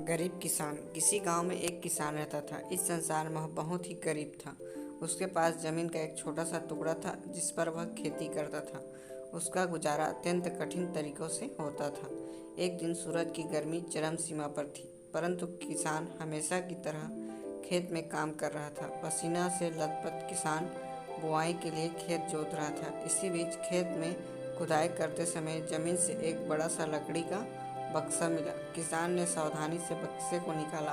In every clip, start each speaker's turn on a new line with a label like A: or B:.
A: गरीब किसान। किसी गांव में एक किसान रहता था। इस संसार में वह बहुत ही गरीब था। उसके पास जमीन का एक छोटा सा टुकड़ा था जिस पर वह खेती करता था। उसका गुजारा अत्यंत कठिन तरीकों से होता था। एक दिन सूरज की गर्मी चरम सीमा पर थी, परंतु किसान हमेशा की तरह खेत में काम कर रहा था। पसीना से लथपथ किसान बुआई के लिए खेत जोत रहा था। इसी बीच खेत में खुदाई करते समय जमीन से एक बड़ा सा लकड़ी का बक्सा मिला। किसान ने सावधानी से बक्से को निकाला।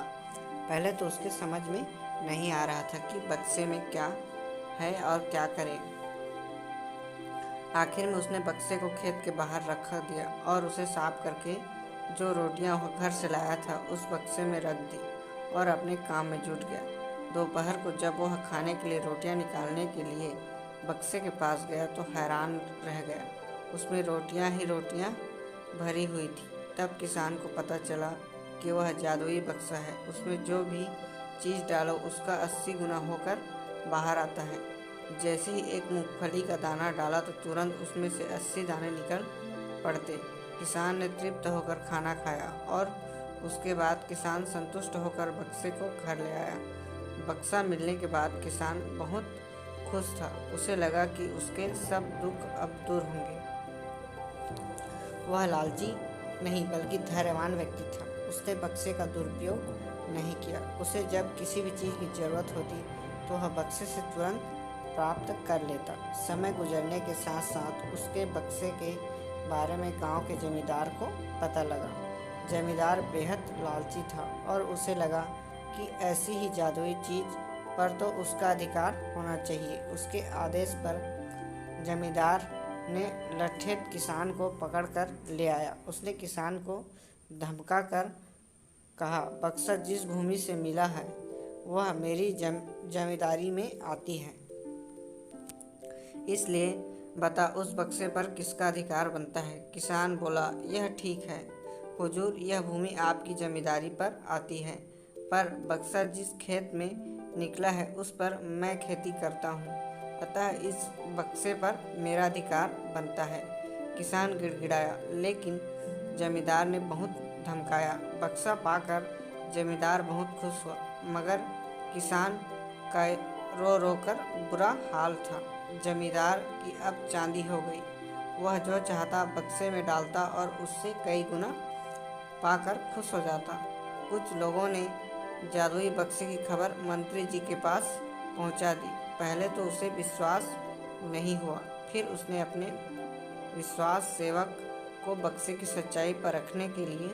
A: पहले तो उसके समझ में नहीं आ रहा था कि बक्से में क्या है और क्या करे। आखिर में उसने बक्से को खेत के बाहर रख दिया और उसे साफ करके जो रोटियां वह घर से लाया था उस बक्से में रख दी और अपने काम में जुट गया। दोपहर को जब वह खाने के लिए रोटियां निकालने के लिए बक्से के पास गया तो हैरान रह गया। उसमें रोटियां ही रोटियां भरी हुई थी। तब किसान को पता चला कि वह जादुई बक्सा है। उसमें जो भी चीज़ डालो उसका 80 गुना होकर बाहर आता है। जैसे ही एक मूंगफली का दाना डाला तो तुरंत उसमें से 80 दाने निकल पड़ते। किसान ने तृप्त होकर खाना खाया और उसके बाद किसान संतुष्ट होकर बक्से को घर ले आया। बक्सा मिलने के बाद किसान बहुत खुश था। उसे लगा कि उसके सब दुख अब दूर होंगे। वह लालची नहीं बल्कि धैर्यवान व्यक्ति था। उसने बक्से का दुरुपयोग नहीं किया। उसे जब किसी भी चीज़ की ज़रूरत होती तो वह बक्से से तुरंत प्राप्त कर लेता। समय गुजरने के साथ साथ उसके बक्से के बारे में गांव के जमींदार को पता लगा। जमींदार बेहद लालची था और उसे लगा कि ऐसी ही जादुई चीज़ पर तो उसका अधिकार होना चाहिए। उसके आदेश पर जमींदार ने लठेत किसान को पकड़कर ले आया। उसने किसान को धमका कर कहा, बक्सा जिस भूमि से मिला है वह मेरी जमींदारी में आती है, इसलिए बता उस बक्से पर किसका अधिकार बनता है। किसान बोला, यह ठीक है हुजूर, यह भूमि आपकी जमींदारी पर आती है, पर बक्सा जिस खेत में निकला है उस पर मैं खेती करता हूँ, अतः इस बक्से पर मेरा अधिकार बनता है। किसान गिड़गिड़ाया, लेकिन जमींदार ने बहुत धमकाया। बक्सा पाकर जमींदार बहुत खुश हुआ, मगर किसान का रो रो कर बुरा हाल था। जमींदार की अब चांदी हो गई। वह जो चाहता बक्से में डालता और उससे कई गुना पाकर खुश हो जाता। कुछ लोगों ने जादुई बक्से की खबर मंत्री जी के पास पहुंचा दी। पहले तो उसे विश्वास नहीं हुआ, फिर उसने अपने विश्वास सेवक को बक्से की सच्चाई परखने के लिए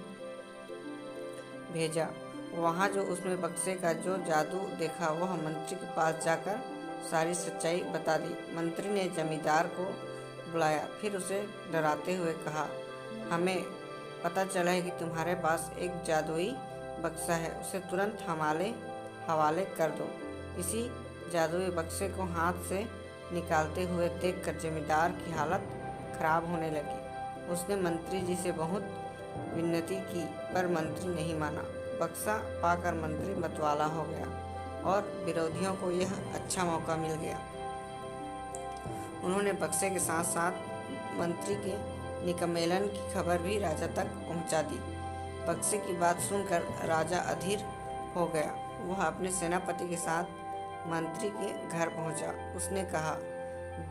A: भेजा। वहाँ जो उसमें बक्से का जो जादू देखा वह मंत्री के पास जाकर सारी सच्चाई बता दी। मंत्री ने जमींदार को बुलाया, फिर उसे डराते हुए कहा, हमें पता चला है कि तुम्हारे पास एक जादुई बक्सा है, उसे तुरंत हमारे हवाले कर दो। इसी जादुई बक्से को हाथ से निकालते हुए देखकर जमींदार की हालत खराब होने लगी। उसने मंत्री जी से बहुत विनती की, पर मंत्री नहीं माना। बक्सा पाकर मंत्री मतवाला हो गया और विरोधियों को यह अच्छा मौका मिल गया। उन्होंने बक्से के साथ साथ मंत्री के निकम्मेलन की खबर भी राजा तक पहुंचा दी। बक्से की बात सुनकर राजा अधीर हो गया। वह अपने सेनापति के साथ मंत्री के घर पहुंचा। उसने कहा,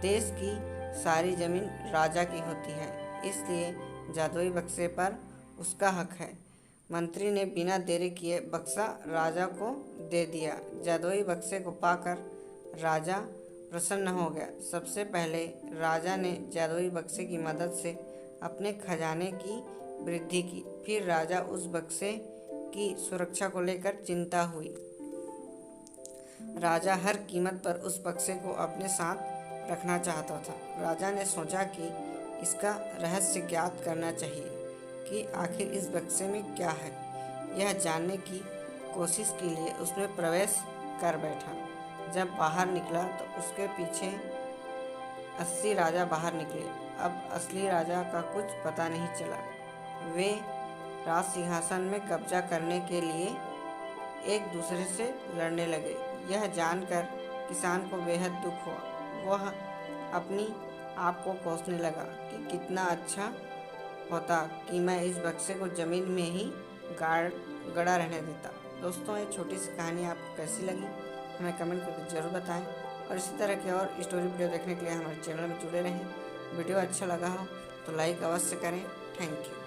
A: देश की सारी जमीन राजा की होती है, इसलिए जादुई बक्से पर उसका हक है। मंत्री ने बिना देरी किए बक्सा राजा को दे दिया। जादुई बक्से को पाकर राजा प्रसन्न हो गया। सबसे पहले राजा ने जादुई बक्से की मदद से अपने खजाने की वृद्धि की। फिर राजा उस बक्से की सुरक्षा को लेकर चिंता हुई। राजा हर कीमत पर उस बक्से को अपने साथ रखना चाहता था। राजा ने सोचा कि इसका रहस्य ज्ञात करना चाहिए कि आखिर इस बक्से में क्या है। यह जानने की कोशिश के लिए उसमें प्रवेश कर बैठा। जब बाहर निकला तो उसके पीछे 80 राजा बाहर निकले। अब असली राजा का कुछ पता नहीं चला। वे राज सिंहासन में कब्जा करने के लिए एक दूसरे से लड़ने लगे। यह जानकर किसान को बेहद दुख हुआ। वह अपनी आप को कोसने लगा कि कितना अच्छा होता कि मैं इस बक्से को ज़मीन में ही गाड़ गड़ा रहने देता। दोस्तों, ये छोटी सी कहानी आपको कैसी लगी हमें कमेंट करके ज़रूर बताएं और इसी तरह के और स्टोरी वीडियो देखने के लिए हमारे चैनल में जुड़े रहें। वीडियो अच्छा लगा हो तो लाइक अवश्य करें। Thank you.